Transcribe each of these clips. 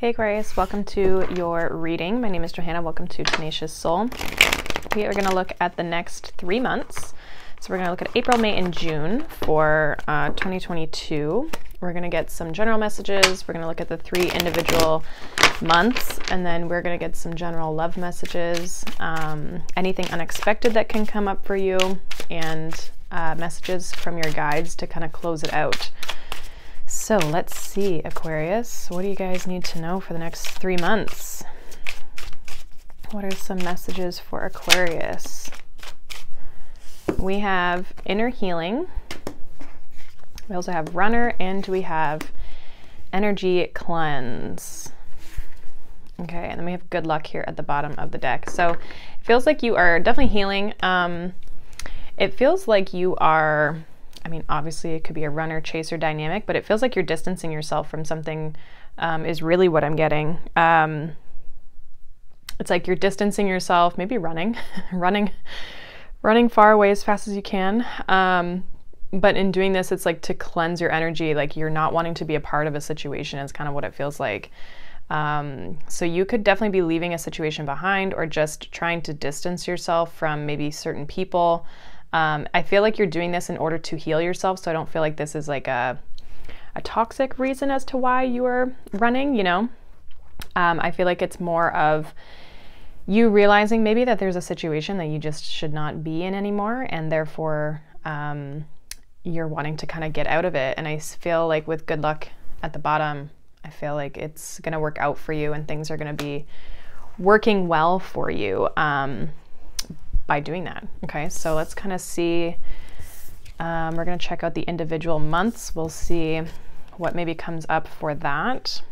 Hey Aquarius, welcome to your reading. My name is Johanna. Welcome to Tenacious Soul. We are going to look at the next 3 months. So we're going to look at April, May, and June for 2022. We're going to get some general messages. We're going to look at the 3 individual months, and then we're going to get some general love messages, anything unexpected that can come up for you, and messages from your guides to kind of close it out. So let's see, Aquarius, what do you guys need to know for the next 3 months? What are some messages for Aquarius? We have inner healing. We also have runner, and we have energy cleanse. Okay, and then we have good luck here at the bottom of the deck. So it feels like you are definitely healing. It feels like you are, I mean, obviously it could be a runner chaser dynamic, but it feels like you're distancing yourself from something, is really what I'm getting. It's like you're distancing yourself, maybe running, running far away as fast as you can. But in doing this, it's like to cleanse your energy, like you're not wanting to be a part of a situation is kind of what it feels like. So you could definitely be leaving a situation behind, or just trying to distance yourself from maybe certain people. I feel like you're doing this in order to heal yourself, so I don't feel like this is like a toxic reason as to why you are running, you know? I feel like it's more of you realizing maybe that there's a situation that you just should not be in anymore, and therefore you're wanting to kind of get out of it. And I feel like with good luck at the bottom, I feel like it's going to work out for you, and things are going to be working well for you by doing that. Okay, so let's kind of see. We're going to check out the individual months. We'll see what maybe comes up for that.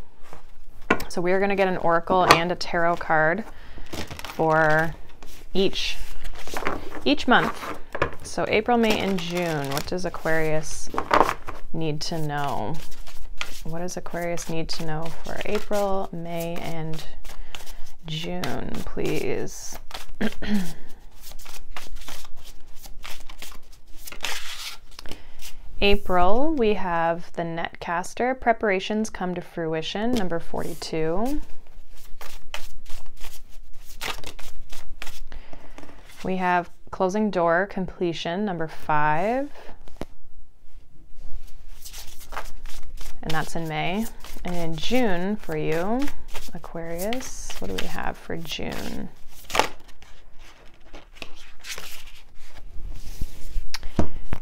So we are going to get an oracle and a tarot card for each month. So April, May, and June. What does Aquarius need to know? What does Aquarius need to know for April, May, and June, please? April, we have the Netcaster. Preparations come to fruition, number 42. We have closing door completion, number 5. And that's in May. And in June for you, Aquarius, what do we have for June?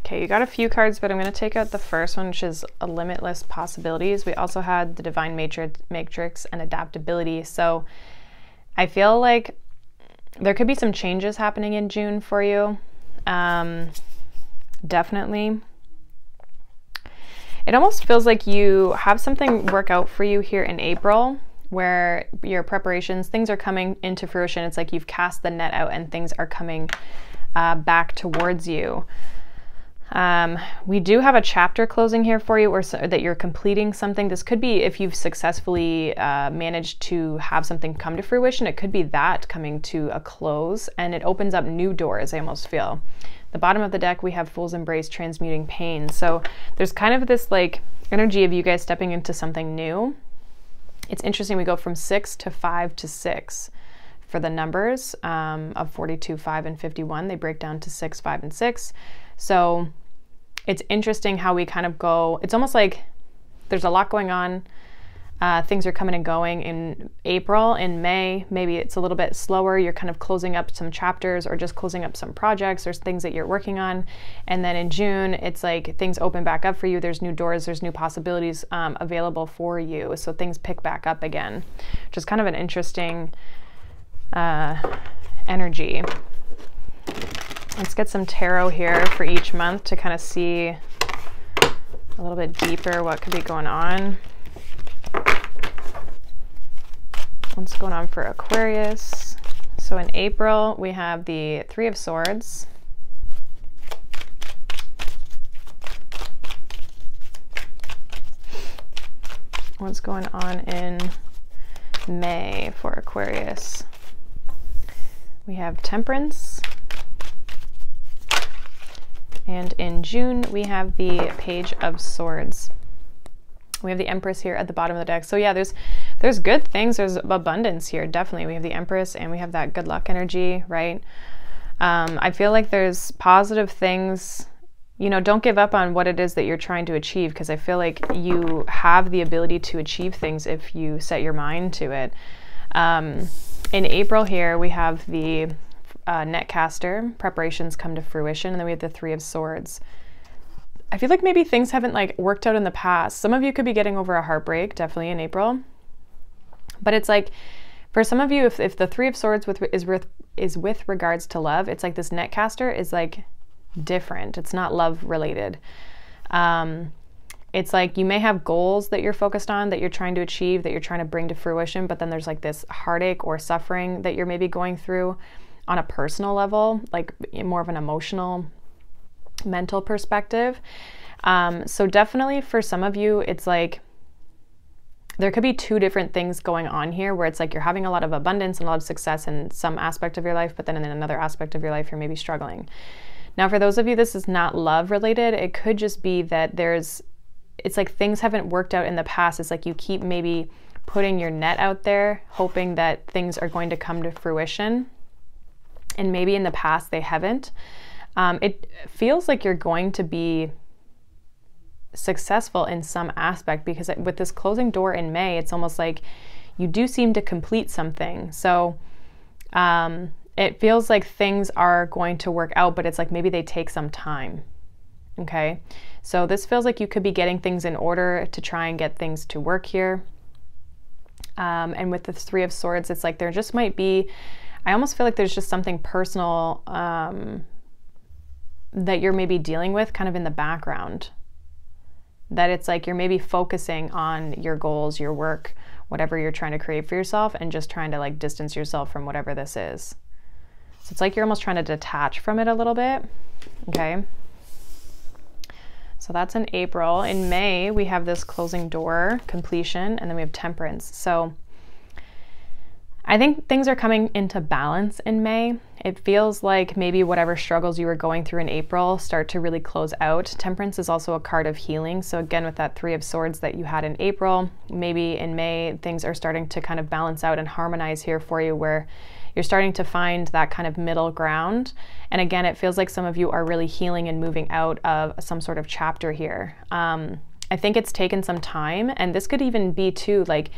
Okay, you got a few cards, but I'm going to take out the first one, which is a limitless possibilities. We also had the divine matrix and adaptability. So I feel like there could be some changes happening in June for you. Definitely. It almost feels like you have something work out for you here in April, where your preparations, things are coming into fruition. It's like you've cast the net out and things are coming back towards you. We do have a chapter closing here for you, or so that you're completing something. This could be if you've successfully managed to have something come to fruition. It could be that coming to a close, and it opens up new doors, I almost feel. The bottom of the deck, we have Fool's Embrace, transmuting pain. So there's kind of this like energy of you guys stepping into something new. It's interesting, we go from 6 to 5 to 6 for the numbers of 42, 5, and 51. They break down to 6, 5, and 6. So it's interesting how we kind of go, it's almost like there's a lot going on. Things are coming and going in April. In May, maybe it's a little bit slower. You're kind of closing up some chapters, or just closing up some projects. There's things that you're working on. And then in June, it's like things open back up for you. There's new doors, there's new possibilities available for you. So things pick back up again, which is kind of an interesting energy. Let's get some tarot here for each month to kind of see a little bit deeper what could be going on. What's going on for Aquarius? So in April, we have the 3 of Swords. What's going on in May for Aquarius? We have Temperance. And in June, we have the Page of Swords. We have the Empress here at the bottom of the deck. So yeah, there's good things. There's abundance here, definitely. We have the Empress and we have that good luck energy, right? I feel like there's positive things. You know, don't give up on what it is that you're trying to achieve, because I feel like you have the ability to achieve things if you set your mind to it. In April here, we have the Netcaster, preparations come to fruition, and then we have the Three of Swords. I feel like maybe things haven't like worked out in the past. Some of you could be getting over a heartbreak, definitely in April. But it's like, for some of you, if the Three of Swords is with regards to love, it's like this Netcaster is like different. It's not love related. It's like you may have goals that you're focused on, that you're trying to achieve, that you're trying to bring to fruition, but then there's like this heartache or suffering that you're maybe going through on a personal level, like more of an emotional, mental perspective. So definitely for some of you, it's like there could be two different things going on here, where it's like you're having a lot of abundance and a lot of success in some aspect of your life, but then in another aspect of your life, you're maybe struggling. Now, for those of you, this is not love related. It could just be that it's like things haven't worked out in the past. It's like you keep maybe putting your net out there, hoping that things are going to come to fruition. And maybe in the past they haven't. It feels like you're going to be successful in some aspect, because with this closing door in May, it's almost like you do seem to complete something. So it feels like things are going to work out, but it's like maybe they take some time. Okay, so this feels like you could be getting things in order to try and get things to work here. And with the Three of Swords, it's like there just might be, I almost feel like there's just something personal that you're maybe dealing with kind of in the background. That it's like you're maybe focusing on your goals, your work, whatever you're trying to create for yourself, and just trying to like distance yourself from whatever this is. So it's like you're almost trying to detach from it a little bit. Okay. So that's in April. In May, we have this closing door, completion, and then we have Temperance. So I think things are coming into balance in May. It feels like maybe whatever struggles you were going through in April start to really close out. Temperance is also a card of healing. So again, with that Three of Swords that you had in April, maybe in May, things are starting to kind of balance out and harmonize here for you, where you're starting to find that kind of middle ground. And again, it feels like some of you are really healing and moving out of some sort of chapter here. I think it's taken some time, and this could even be too, like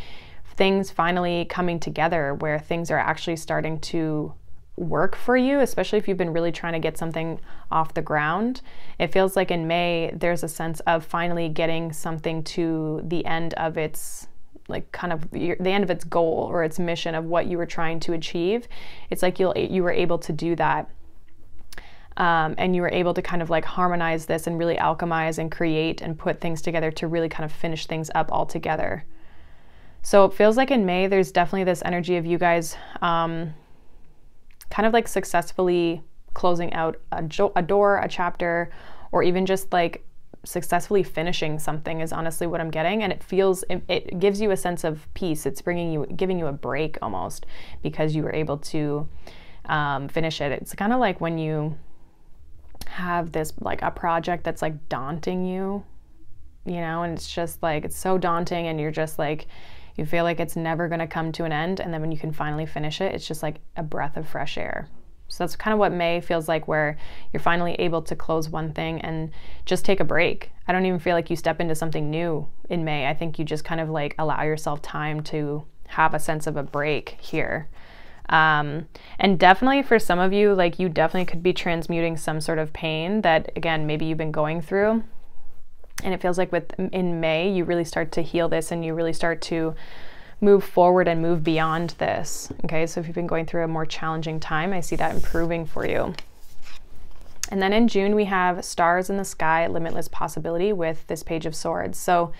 things finally coming together where things are actually starting to work for you, especially if you've been really trying to get something off the ground. It feels like in May, there's a sense of finally getting something to the end of its, like kind of the end of its goal or its mission of what you were trying to achieve. It's like you were able to do that. And you were able to kind of like harmonize this and really alchemize and create and put things together to really kind of finish things up all together. So it feels like in May, there's definitely this energy of you guys kind of like successfully closing out a door, a chapter, or even just like successfully finishing something is honestly what I'm getting. And it gives you a sense of peace. It's giving you a break almost, because you were able to finish it. It's kind of like when you have this like a project that's like daunting you, you know, and it's just like, it's so daunting and you're just like, you feel like it's never going to come to an end. And then when you can finally finish it, it's just like a breath of fresh air. So that's kind of what May feels like, where you're finally able to close one thing and just take a break. I don't even feel like you step into something new in May. I think you just kind of like allow yourself time to have a sense of a break here. And definitely for some of you, like you definitely could be transmuting some sort of pain that, again, maybe you've been going through. And it feels like in May, you really start to heal this and you really start to move forward and move beyond this. Okay, so if you've been going through a more challenging time, I see that improving for you. And then in June, we have Stars in the Sky, Limitless Possibility with this Page of Swords. So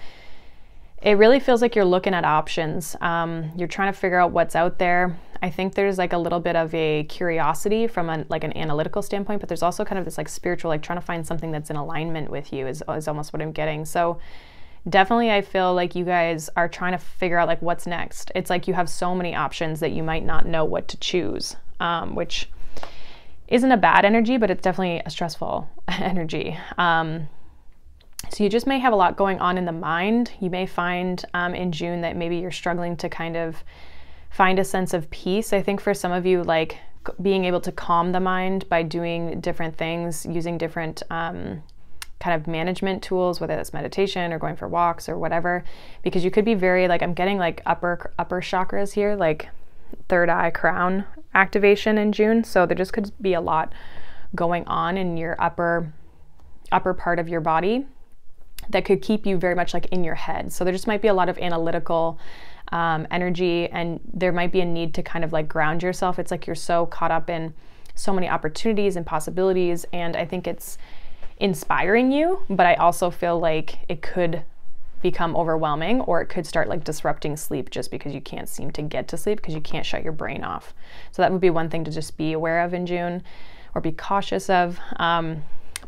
it really feels like you're looking at options. You're trying to figure out what's out there. I think there's like a little bit of a curiosity from an analytical standpoint, but there's also kind of this like spiritual, like trying to find something that's in alignment with you is almost what I'm getting. So definitely I feel like you guys are trying to figure out like what's next. It's like you have so many options that you might not know what to choose, which isn't a bad energy, but it's definitely a stressful energy. So you just may have a lot going on in the mind. You may find in June that maybe you're struggling to kind of find a sense of peace. I think for some of you, like being able to calm the mind by doing different things, using different kind of management tools, whether that's meditation or going for walks or whatever, because you could be very like, I'm getting like upper chakras here, like third eye crown activation in June. So there just could be a lot going on in your upper part of your body that could keep you very much like in your head. So there just might be a lot of analytical energy, and there might be a need to kind of like ground yourself. It's like you're so caught up in so many opportunities and possibilities, and I think it's inspiring you, but I also feel like it could become overwhelming, or it could start like disrupting sleep just because you can't seem to get to sleep because you can't shut your brain off. So that would be one thing to just be aware of in June, or be cautious of.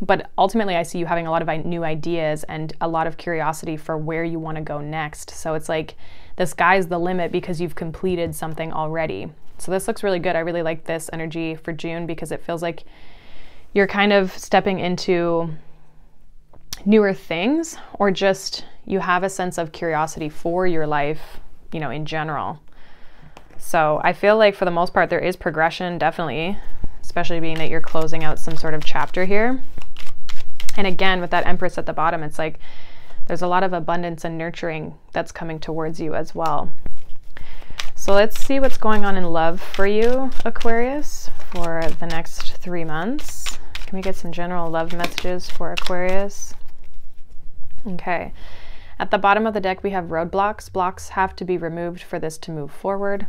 But ultimately I see you having a lot of new ideas and a lot of curiosity for where you want to go next. So it's like the sky's the limit because you've completed something already. So this looks really good. I really like this energy for June because it feels like you're kind of stepping into newer things, or just you have a sense of curiosity for your life, you know, in general. So I feel like for the most part there is progression, definitely, especially being that you're closing out some sort of chapter here. And again, with that Empress at the bottom, it's like there's a lot of abundance and nurturing that's coming towards you as well. So let's see what's going on in love for you, Aquarius, for the next 3 months. Can we get some general love messages for Aquarius? Okay. At the bottom of the deck, we have roadblocks. Blocks have to be removed for this to move forward.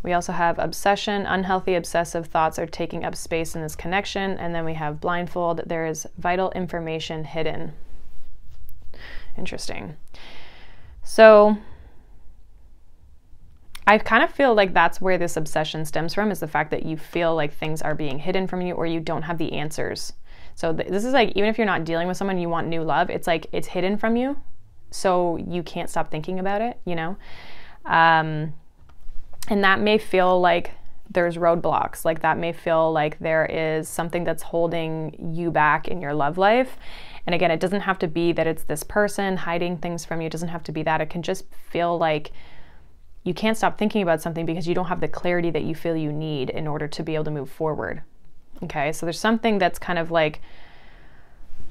We also have obsession. Unhealthy obsessive thoughts are taking up space in this connection. And then we have blindfold. There is vital information hidden. Interesting. So I kind of feel like that's where this obsession stems from, is the fact that you feel like things are being hidden from you, or you don't have the answers. So this is like, even if you're not dealing with someone, you want new love, it's like it's hidden from you, so you can't stop thinking about it, you know? And that may feel like there's roadblocks, like that may feel like there is something that's holding you back in your love life. And again, it doesn't have to be that it's this person hiding things from you. It doesn't have to be that. It can just feel like you can't stop thinking about something because you don't have the clarity that you feel you need in order to be able to move forward. Okay, so there's something that's kind of like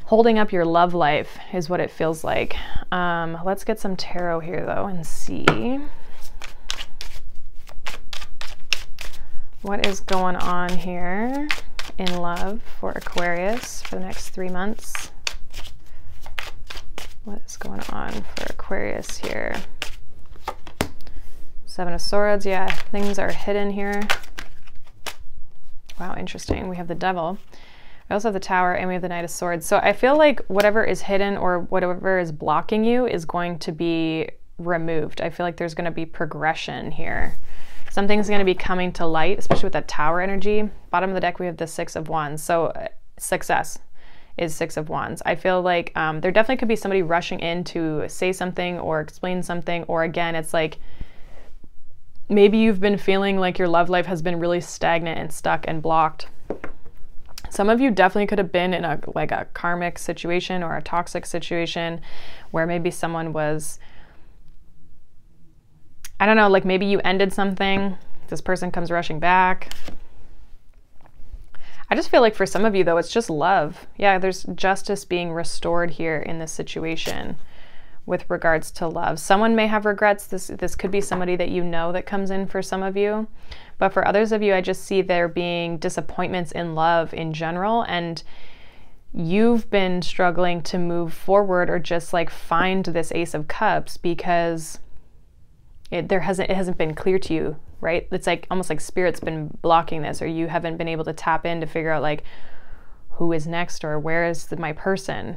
holding up your love life is what it feels like. Let's get some tarot here though and see what is going on here in love for Aquarius for the next 3 months. What is going on for Aquarius here? Seven of Swords, yeah, things are hidden here. Wow, interesting. We have the Devil. We also have the Tower, and we have the Knight of Swords. So I feel like whatever is hidden or whatever is blocking you is going to be removed. I feel like there's going to be progression here. Something's going to be coming to light, especially with that Tower energy. Bottom of the deck, we have the Six of Wands. So success is Six of Wands. I feel like there definitely could be somebody rushing in to say something or explain something. Or again, it's like maybe you've been feeling like your love life has been really stagnant and stuck and blocked. Some of you definitely could have been in a karmic situation or a toxic situation where maybe someone was, I don't know, like maybe you ended something, this person comes rushing back. I just feel like for some of you though, it's just love. Yeah, there's justice being restored here in this situation with regards to love. Someone may have regrets. This could be somebody that you know that comes in for some of you. But for others of you, I just see there being disappointments in love in general, and you've been struggling to move forward or just like find this Ace of Cups because it hasn't been clear to you, right? It's like almost like Spirit's been blocking this, or you haven't been able to tap in to figure out like who is next or where is my person,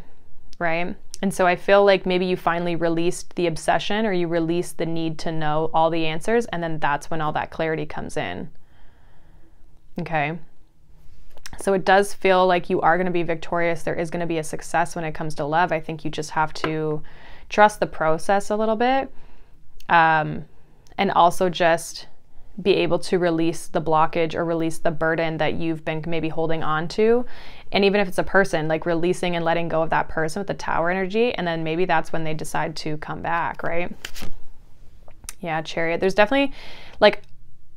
right? And so I feel like maybe you finally released the obsession, or you released the need to know all the answers, and then that's when all that clarity comes in. Okay. So it does feel like you are going to be victorious. There is going to be a success when it comes to love. I think you just have to trust the process a little bit. And also just be able to release the blockage or release the burden that you've been maybe holding on to. And even if it's a person, like releasing and letting go of that person with the Tower energy, and then maybe that's when they decide to come back, right? Yeah, Chariot. There's definitely like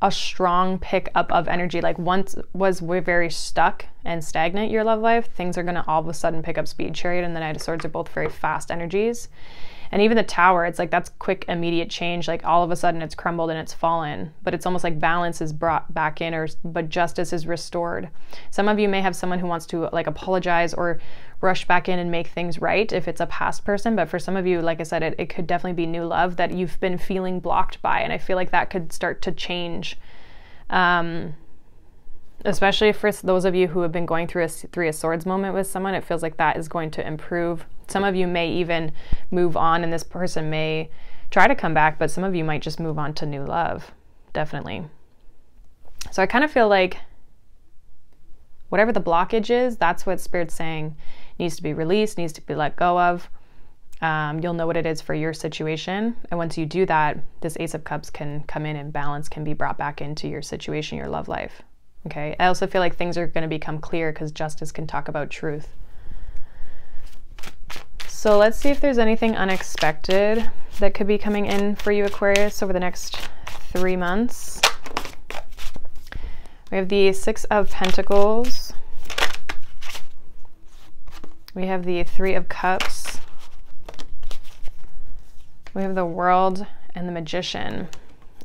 a strong pickup of energy. Like once we're very stuck and stagnant your love life, things are going to all of a sudden pick up speed. Chariot and the Knight of Swords are both very fast energies. And even the Tower, it's like that's quick, immediate change. Like all of a sudden it's crumbled and it's fallen, but it's almost like balance is brought back in, but justice is restored. Some of you may have someone who wants to like apologize or rush back in and make things right if it's a past person. But for some of you, like I said, it could definitely be new love that you've been feeling blocked by. And I feel like that could start to change. Especially for those of you who have been going through a Three of Swords moment with someone, it feels like that is going to improve. Some of you may even move on and this person may try to come back, but some of you might just move on to new love, definitely. So I kind of feel like whatever the blockage is, that's what Spirit's saying needs to be released, needs to be let go of. You'll know what it is for your situation. And once you do that, this Ace of Cups can come in and balance can be brought back into your situation, your love life. Okay, I also feel like things are going to become clear because justice can talk about truth. So let's see if there's anything unexpected that could be coming in for you, Aquarius, over the next 3 months. We have the Six of Pentacles. We have the Three of Cups. We have the World and the Magician.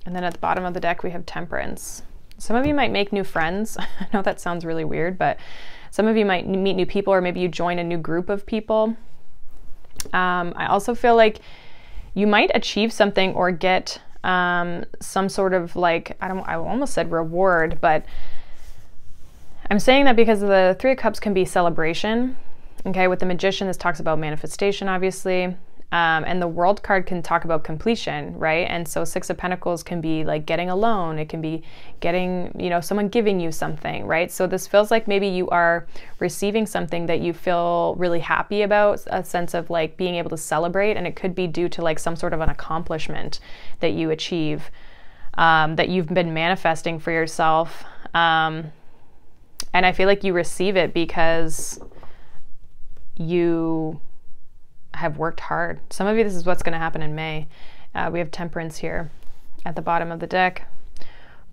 And then at the bottom of the deck, we have Temperance. Some of you might make new friends. I know that sounds really weird, but some of you might meet new people, or maybe you join a new group of people. I also feel like you might achieve something or get some sort of like, I almost said reward, but I'm saying that because the Three of Cups can be celebration. Okay, with the Magician, this talks about manifestation, obviously. And the World card can talk about completion, right? And so Six of Pentacles can be like getting a loan. It can be getting, you know, someone giving you something, right? So this feels like maybe you are receiving something that you feel really happy about, a sense of like being able to celebrate. And it could be due to like some sort of an accomplishment that you achieve, that you've been manifesting for yourself. And I feel like you receive it because you have worked hard. Some of you, this is what's going to happen in May. We have Temperance here at the bottom of the deck.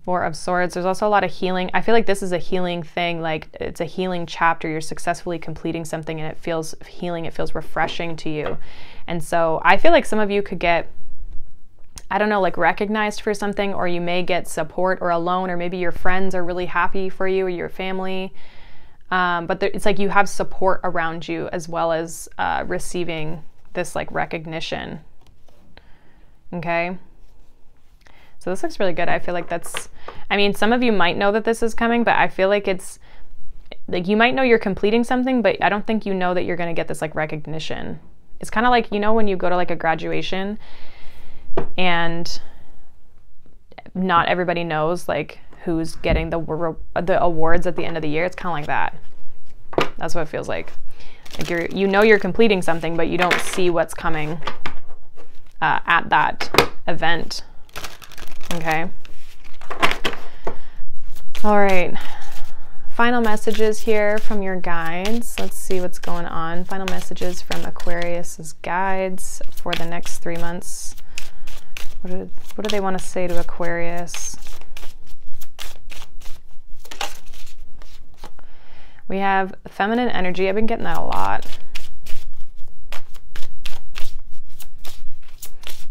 Four of Swords. There's also a lot of healing. I feel like this is a healing thing. Like it's a healing chapter. You're successfully completing something and it feels healing. It feels refreshing to you. And so I feel like some of you could get, I don't know, like recognized for something, or you may get support or a loan, or maybe your friends are really happy for you or your family. But it's like you have support around you as well as receiving this like recognition. Okay. So this looks really good. I feel like that's, I mean, some of you might know that this is coming, but I feel like it's like you might know you're completing something, but I don't think you know that you're going to get this like recognition. It's kind of like, you know, when you go to like a graduation and not everybody knows like who's getting the awards at the end of the year. It's kind of like that. That's what it feels like. Like you know you're completing something, but you don't see what's coming at that event. Okay. All right. Final messages here from your guides. Let's see what's going on. Final messages from Aquarius's guides for the next 3 months. What do they want to say to Aquarius? We have feminine energy. I've been getting that a lot.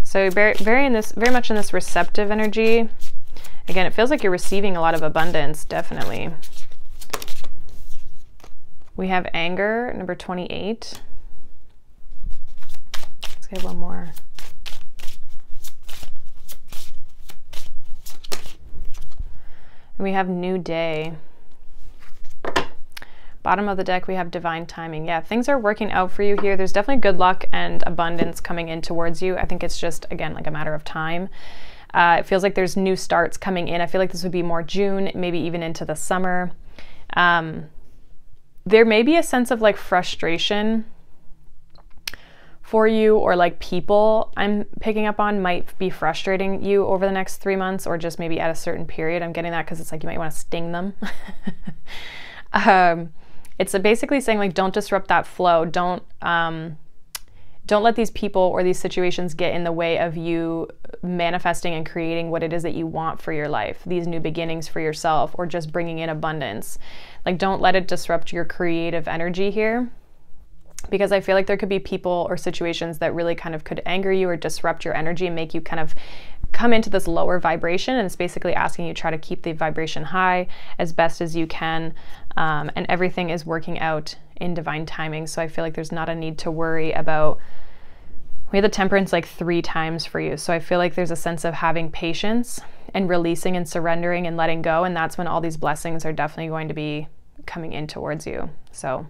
So very much in this receptive energy. Again, it feels like you're receiving a lot of abundance, definitely. We have anger, number 28. Let's get one more. And we have new day. Bottom of the deck, we have divine timing. Yeah, things are working out for you here. There's definitely good luck and abundance coming in towards you. I think it's just, again, like a matter of time. It feels like there's new starts coming in. I feel like this would be more June, maybe even into the summer. There may be a sense of like frustration for you, or like people I'm picking up on might be frustrating you over the next 3 months, or just maybe at a certain period. I'm getting that because it's like you might want to sting them. It's basically saying like, don't disrupt that flow. Don't let these people or these situations get in the way of you manifesting and creating what it is that you want for your life, these new beginnings for yourself, or just bringing in abundance. Like, don't let it disrupt your creative energy here, because I feel like there could be people or situations that really kind of could anger you or disrupt your energy and make you kind of come into this lower vibration. And it's basically asking you to try to keep the vibration high as best as you can. And everything is working out in divine timing. So I feel like there's not a need to worry about, we had the Temperance like 3 times for you. So I feel like there's a sense of having patience and releasing and surrendering and letting go. And that's when all these blessings are definitely going to be coming in towards you. So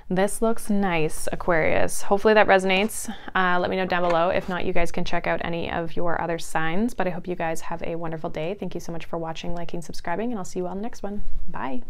this looks nice, Aquarius. Hopefully that resonates. Let me know down below. If not, you guys can check out any of your other signs. But I hope you guys have a wonderful day. Thank you so much for watching, liking, subscribing, and I'll see you all in the next one. Bye.